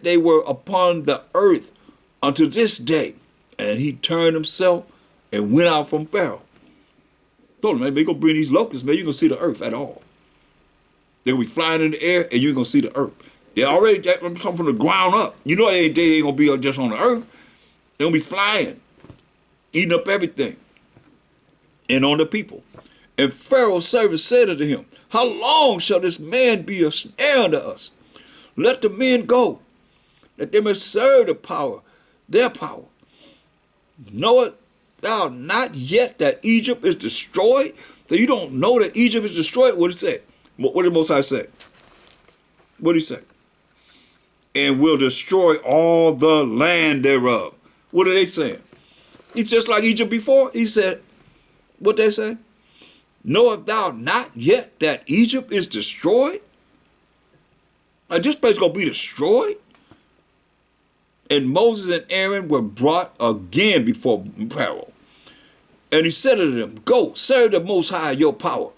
they were upon the earth unto this day. And he turned himself and went out from Pharaoh. Told him, man, they're going to bring these locusts, man, you're going to see the earth at all. They're going to be flying in the air and you're going to see the earth. They already come from the ground up. You know they ain't going to be just on the earth. They're going to be flying, eating up everything and on the people. And Pharaoh's servant said unto him, how long shall this man be a snare unto us? Let the men go, that they may serve their power. Knowest thou not yet that Egypt is destroyed? So you don't know that Egypt is destroyed? What did it say? What did Most High say? What did he say? And will destroy all the land thereof. What are they saying? It's just like Egypt before. He said, what they say? Knowest thou not yet that Egypt is destroyed? Like this place gonna be destroyed? And Moses and Aaron were brought again before Pharaoh. And he said unto them, go, serve the Most High your power.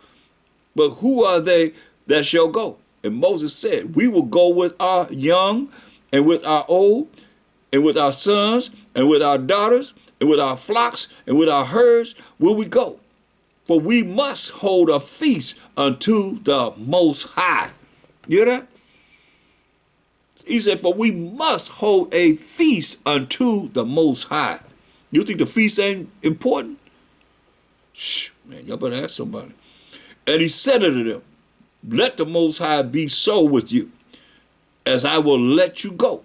But who are they that shall go? And Moses said, we will go with our young and with our old and with our sons and with our daughters and with our flocks and with our herds will we go. For we must hold a feast unto the Most High. You hear that? He said, for we must hold a feast unto the Most High. You think the feast ain't important? Shh, man, y'all better ask somebody. And he said unto them, let the Most High be so with you, as I will let you go,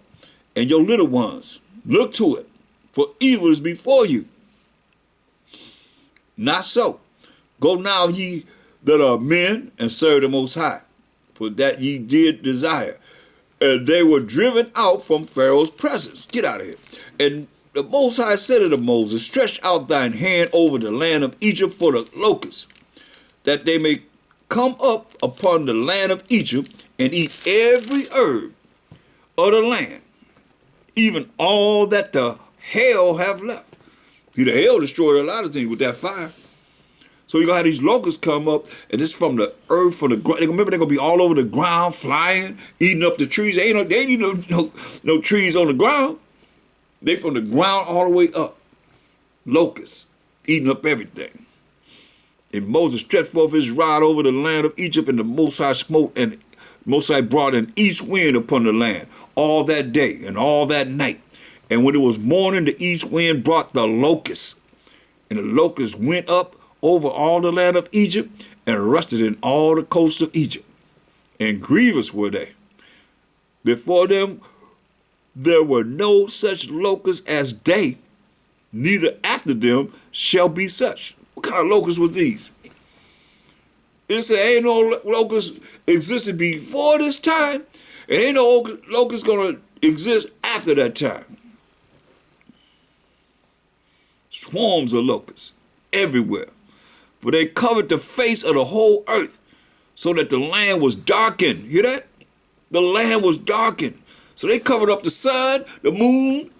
and your little ones. Look to it, for evil is before you. Not so. Go now, ye that are men, and serve the Most High, for that ye did desire. And they were driven out from Pharaoh's presence. Get out of here. And the Most High said unto Moses, stretch out thine hand over the land of Egypt for the locusts, that they may come up upon the land of Egypt and eat every herb of the land, even all that the hail have left. See, the hail destroyed a lot of things with that fire. So you're going to have these locusts come up, and this from the earth, from the ground. Remember, they're going to be all over the ground, flying, eating up the trees. They ain't no trees on the ground. They from the ground all the way up. Locusts, eating up everything. And Moses stretched forth his rod over the land of Egypt, and the Most High smote, and Most High brought an east wind upon the land all that day and all that night. And when it was morning, the east wind brought the locusts. And the locusts went up over all the land of Egypt and rested in all the coast of Egypt. And grievous were they. Before them there were no such locusts as they, neither after them shall be such. What kind of locusts was these? It said ain't no locusts existed before this time, and ain't no locusts gonna exist after that time. Swarms of locusts everywhere. For they covered the face of the whole earth, so that the land was darkened. Hear that? The land was darkened. So they covered up the sun, the moon.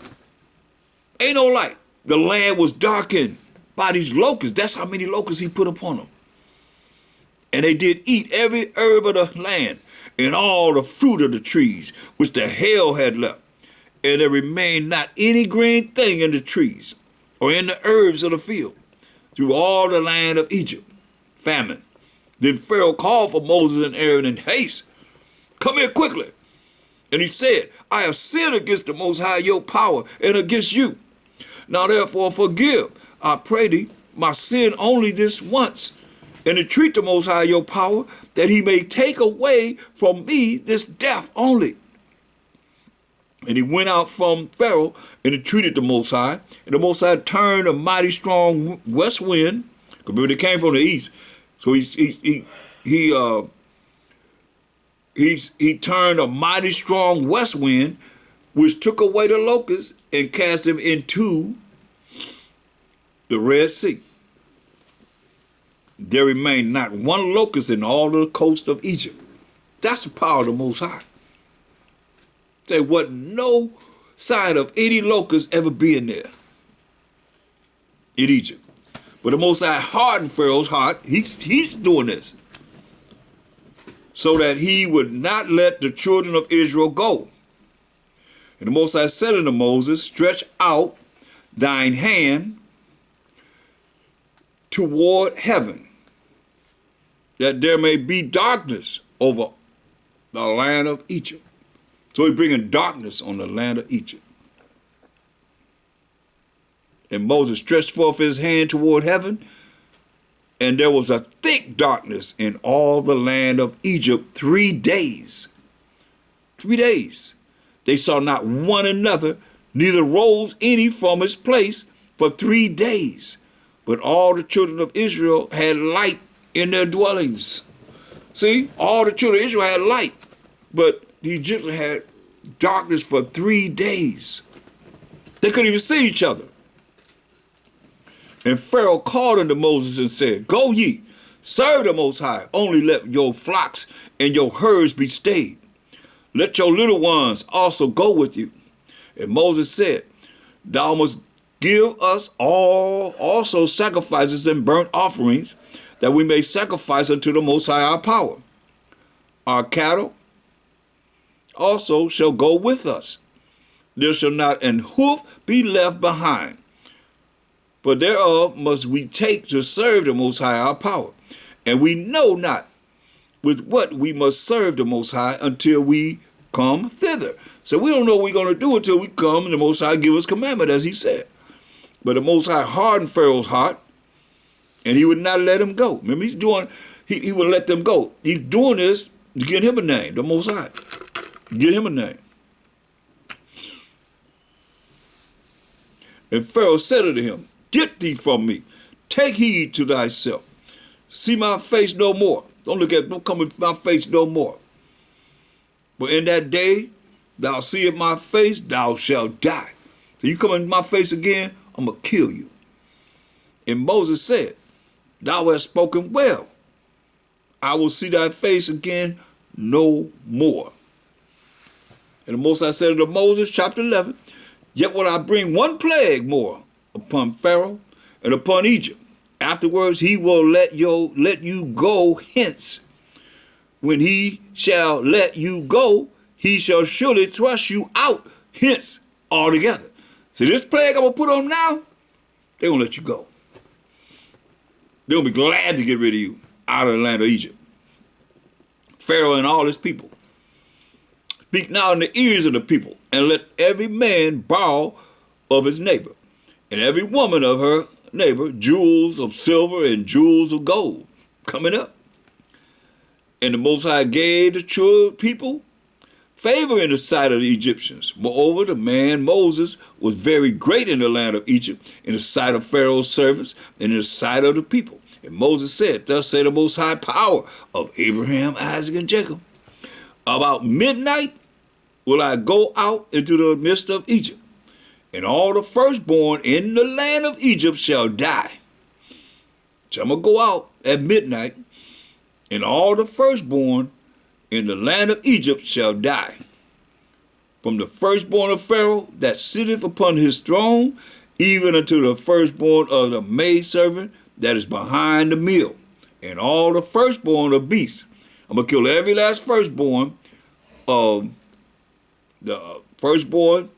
Ain't no light. The land was darkened by these locusts. That's how many locusts he put upon them. And they did eat every herb of the land and all the fruit of the trees, which the hail had left. And there remained not any green thing in the trees or in the herbs of the field, through all the land of Egypt. Famine. Then Pharaoh called for Moses and Aaron in haste. Come here quickly. And he said, I have sinned against the Most High your power and against you. Now therefore forgive, I pray thee, my sin only this once, and entreat the Most High your power, that he may take away from me this death only. And he went out from Pharaoh and entreated the Most High. And the Most High turned a mighty strong west wind. Remember, they came from the east. So he turned a mighty strong west wind, which took away the locusts and cast them into the Red Sea. There remained not one locust in all the coast of Egypt. That's the power of the Most High. There wasn't no sign of any locusts ever being there in Egypt. But the Most High hardened Pharaoh's heart. He's doing this so that he would not let the children of Israel go. And the Most High said unto Moses, stretch out thine hand toward heaven, that there may be darkness over the land of Egypt. So he's bringing darkness on the land of Egypt. And Moses stretched forth his hand toward heaven, and there was a thick darkness in all the land of Egypt 3 days. 3 days. They saw not one another, neither rose any from his place for 3 days. But all the children of Israel had light in their dwellings. See, all the children of Israel had light, but the Egyptians had darkness for 3 days. They couldn't even see each other. And Pharaoh called unto Moses and said, go ye, serve the Most High, only let your flocks and your herds be stayed. Let your little ones also go with you. And Moses said, thou must give us all also sacrifices and burnt offerings, that we may sacrifice unto the Most High our power. Our cattle also shall go with us. There shall not an hoof be left behind. For thereof must we take to serve the Most High our power. And we know not with what we must serve the Most High until we come thither. So we don't know what we're going to do until we come and the Most High give us commandment, as he said. But the Most High hardened Pharaoh's heart, and he would not let him go. Remember, he would let them go. He's doing this to get him a name, the Most High. Get him a name. And Pharaoh said unto him, get thee from me. Take heed to thyself. See my face no more. Don't come in my face no more. But in that day, thou seest my face, thou shalt die. So you come in my face again, I'm going to kill you. And Moses said, thou hast spoken well. I will see thy face again no more. And the Most High said unto Moses, chapter 11, yet will I bring one plague more upon Pharaoh and upon Egypt. Afterwards he will let you go hence. When he shall let you go, he shall surely thrust you out hence altogether. See, this plague I'm going to put on now, they're going to let you go. They're going to be glad to get rid of you out of the land of Egypt. Pharaoh and all his people. Speak now in the ears of the people, and let every man borrow of his neighbor, and every woman of her neighbor, jewels of silver and jewels of gold. Coming up. And the Most High gave the true people favor in the sight of the Egyptians. Moreover, the man Moses was very great in the land of Egypt, in the sight of Pharaoh's servants, and in the sight of the people. And Moses said, thus say the Most High power of Abraham, Isaac, and Jacob. About midnight will I go out into the midst of Egypt, and all the firstborn in the land of Egypt shall die. So I'm going to go out at midnight, and all the firstborn in the land of Egypt shall die. From the firstborn of Pharaoh that sitteth upon his throne, even unto the firstborn of the maidservant that is behind the mill, and all the firstborn of beasts. I'm going to kill every last firstborn of the firstborn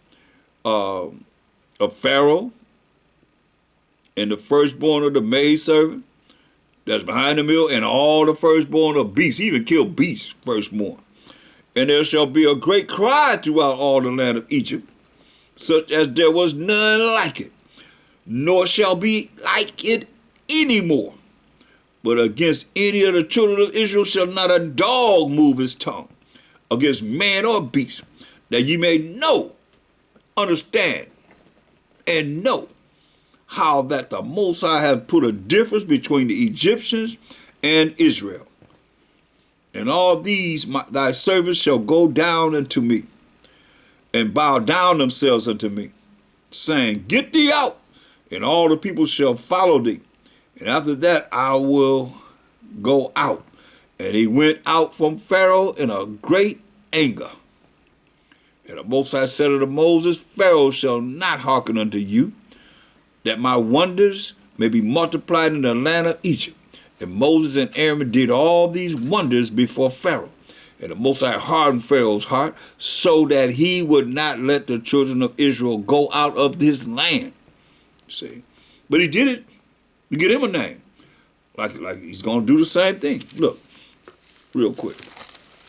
of Pharaoh, and the firstborn of the maidservant that's behind the mill, and all the firstborn of beasts. He even killed beasts firstborn. And there shall be a great cry throughout all the land of Egypt, such as there was none like it, nor shall be like it any more. But against any of the children of Israel shall not a dog move his tongue, against man or beast, that ye may know, understand, and know how that the Most High hath put a difference between the Egyptians and Israel. And all these thy servants shall go down unto me, and bow down themselves unto me, saying, get thee out, and all the people shall follow thee. And after that I will go out. And he went out from Pharaoh in a great anger. And the Most High said unto Moses, Pharaoh shall not hearken unto you, that my wonders may be multiplied in the land of Egypt. And Moses and Aaron did all these wonders before Pharaoh. And the Most High hardened Pharaoh's heart so that he would not let the children of Israel go out of this land. See? But he did it to get him a name. Like he's going to do the same thing. Look, real quick.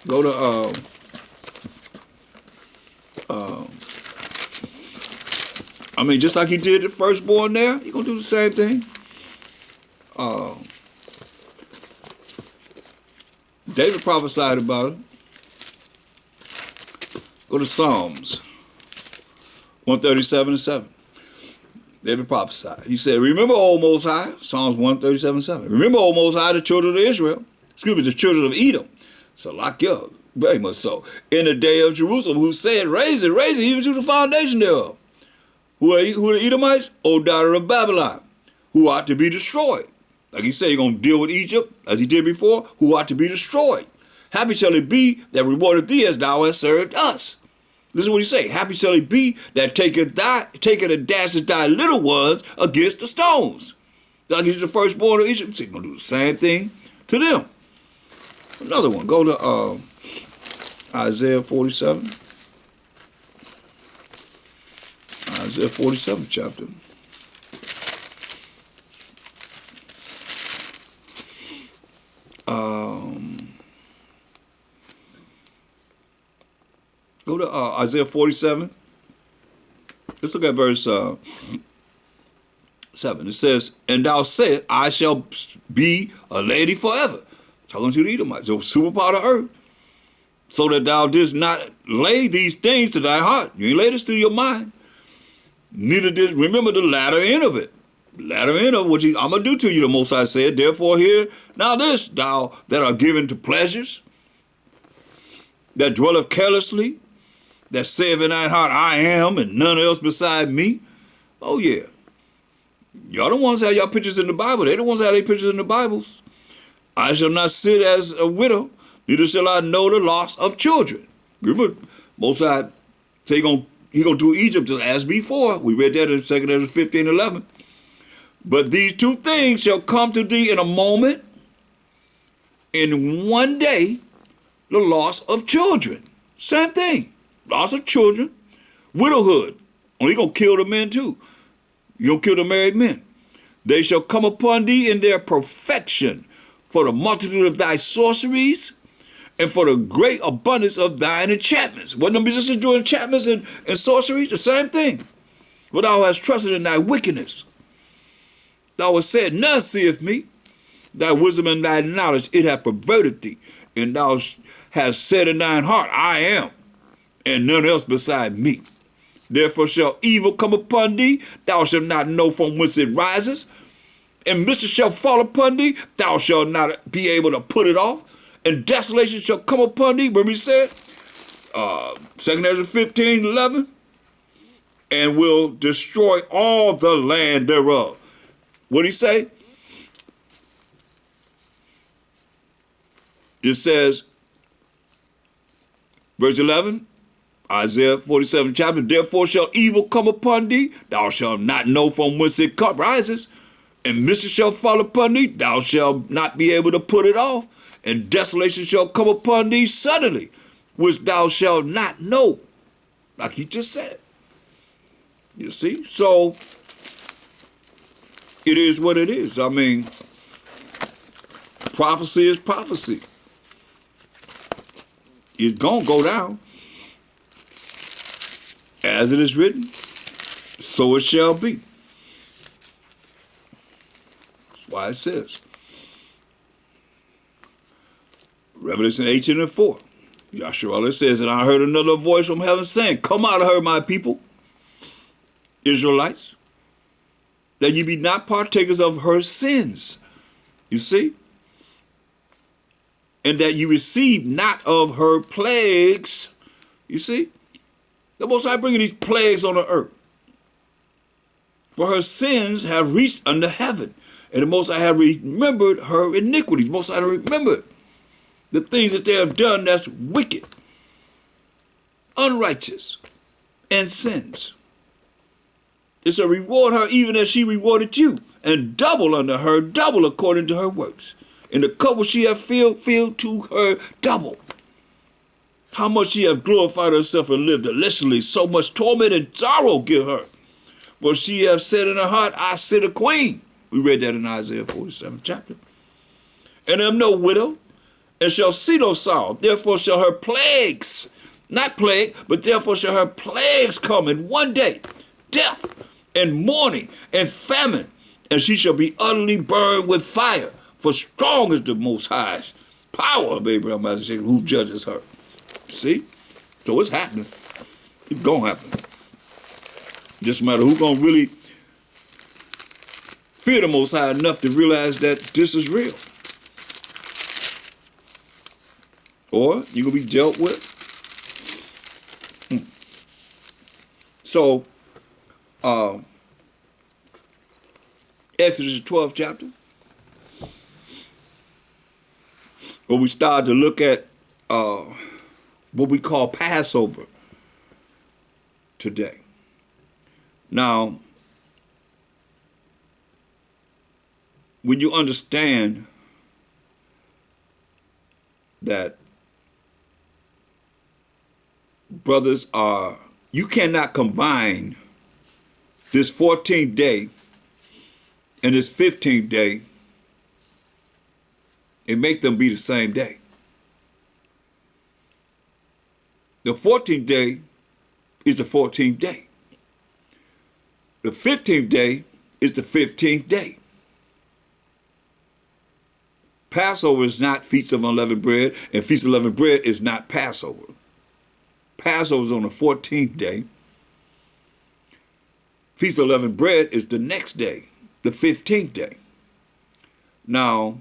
Go to just like he did the firstborn there, he's going to do the same thing. David prophesied about it. Go to Psalms 137:7. David prophesied. He said, remember, O Most High, Psalms 137:7. Remember, O Most High, the children of Israel. The children of Edom. Salakia, very much so. In the day of Jerusalem, who said, raise it, even to the foundation thereof. Who are the Edomites? O daughter of Babylon, who ought to be destroyed. Like he said, you're going to deal with Egypt, as he did before, who ought to be destroyed. Happy shall it be that rewarded thee as thou hast served us. This is what he say. Happy shall it be that taketh and dasheth thy little ones against the stones. Like he did the firstborn of Egypt. He's going to do the same thing to them. Another one. Go to Isaiah 47. Isaiah 47 chapter. Go to Isaiah 47. Let's look at verse 7. It says, and thou said, I shall be a lady forever. Talking to the Edomites, the superpower of earth. So that thou didst not lay these things to thy heart. You ain't laid this to your mind. Neither did remember the latter end of it. The latter end of what I'm going to do to you, the Most High said. Therefore hear now this, thou that are given to pleasures, that dwelleth carelessly, that saith in thine heart, I am, and none else beside me. Oh, yeah. Y'all the ones that have y'all pictures in the Bible. They the ones that have their pictures in the Bibles. I shall not sit as a neither shall I know the loss of children. Remember, Most High, he gonna do Egypt just as before. We read that in 2 Ezra 15:11. But these two things shall come to thee in a moment, in one day, the loss of children. Same thing. Loss of children, widowhood. Only gonna kill the men too. You gonna kill the married men. They shall come upon thee in their perfection, for the multitude of thy sorceries, and for the great abundance of thine enchantments. Wasn't the musicians doing enchantments and sorceries? The same thing. For thou hast trusted in thy wickedness. Thou hast said, none seeth me. Thy wisdom and thy knowledge, it hath perverted thee. And thou hast said in thine heart, I am, and none else beside me. Therefore shall evil come upon thee, thou shalt not know from whence it rises. And mischief shall fall upon thee, thou shalt not be able to put it off. And desolation shall come upon thee, when we said, 2 Ezra 15:11, and will destroy all the land thereof. What did he say? It says, verse 11, Isaiah 47 chapter, therefore shall evil come upon thee, thou shalt not know from whence it rises, and mischief shall fall upon thee, thou shalt not be able to put it off, and desolation shall come upon thee suddenly, which thou shalt not know, like he just said. You see? So, it is what it is. I mean, prophecy is prophecy. It's going to go down. As it is written, so it shall be. That's why it says. Revelation 18:4. Yahshua says, and I heard another voice from heaven saying, come out of her, my people, Israelites, that ye be not partakers of her sins. You see? And that you receive not of her plagues. You see? The Most High bringing these plagues on the earth. For her sins have reached unto heaven. And the Most High have remembered her iniquities. The Most High have remembered the things that they have done that's wicked, unrighteous, and sins. It shall reward her even as she rewarded you, and double unto her, double according to her works. And the cup which she hath filled, fill to her double. How much she hath glorified herself and lived illicitly, so much torment and sorrow give her. For she hath said in her heart, I sit a queen. We read that in Isaiah 47th chapter. And am no widow, and shall see no sorrow. Therefore shall her plagues, not plague, but therefore shall her plagues come in one day, death and mourning and famine, and she shall be utterly burned with fire. For strong is the Most High's power of Abraham, Isaac, who judges her. See? So it's happening. It's going to happen. Just a matter who's going to really fear the Most High enough to realize that this is real. Or you're going to be dealt with. So, Exodus 12th chapter, where we start to look at what we call Passover today. Now, when you understand that brothers you cannot combine this 14th day and this 15th day and make them be the same day. The 14th day is the 14th day. The 15th day is the 15th day. Passover is not Feast of Unleavened Bread, and Feast of Unleavened Bread is not Passover. Passover is on the 14th day. Feast of Unleavened Bread is the next day, the 15th day. Now,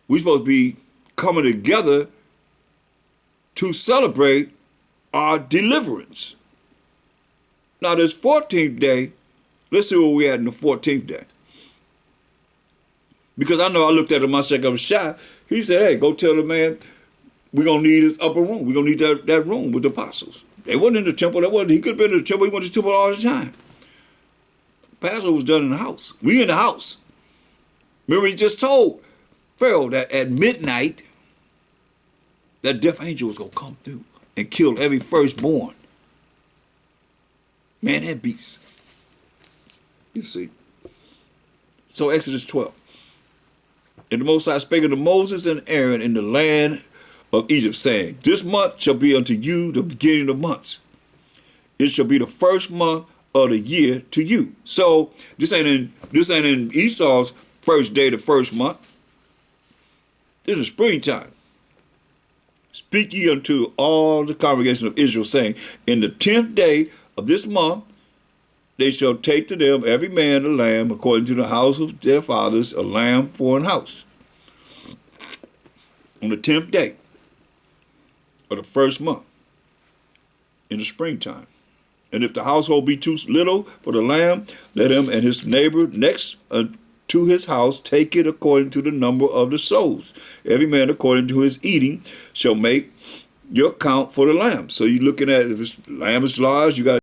we're supposed to be coming together to celebrate our deliverance. Now, this 14th day, let's see where we're at in the 14th day. Because I know I looked at him, I said, I was shy. He said, hey, go tell the man we're going to need his upper room. We're going to need that room with the apostles. They wasn't in the temple. He could have been in the temple. He went to the temple all the time. Passover was done in the house. We in the house. Remember, he just told Pharaoh that at midnight, that death angel was going to come through and kill every firstborn, man and beast. You see. So Exodus 12. And the Most High spake unto Moses and Aaron in the land of Egypt, saying, this month shall be unto you the beginning of months. It shall be the first month of the year to you. So this ain't in Esau's first day, the first month. This is springtime. Speak ye unto all the congregation of Israel, saying, in the 10th day of this month, they shall take to them every man a lamb according to the house of their fathers, a lamb for an house. On the 10th day of the first month in the springtime. And if the household be too little for the lamb, let him and his neighbor next to his house take it according to the number of the souls. Every man according to his eating shall make your count for the lamb. So you're looking at, if the lamb is large, you got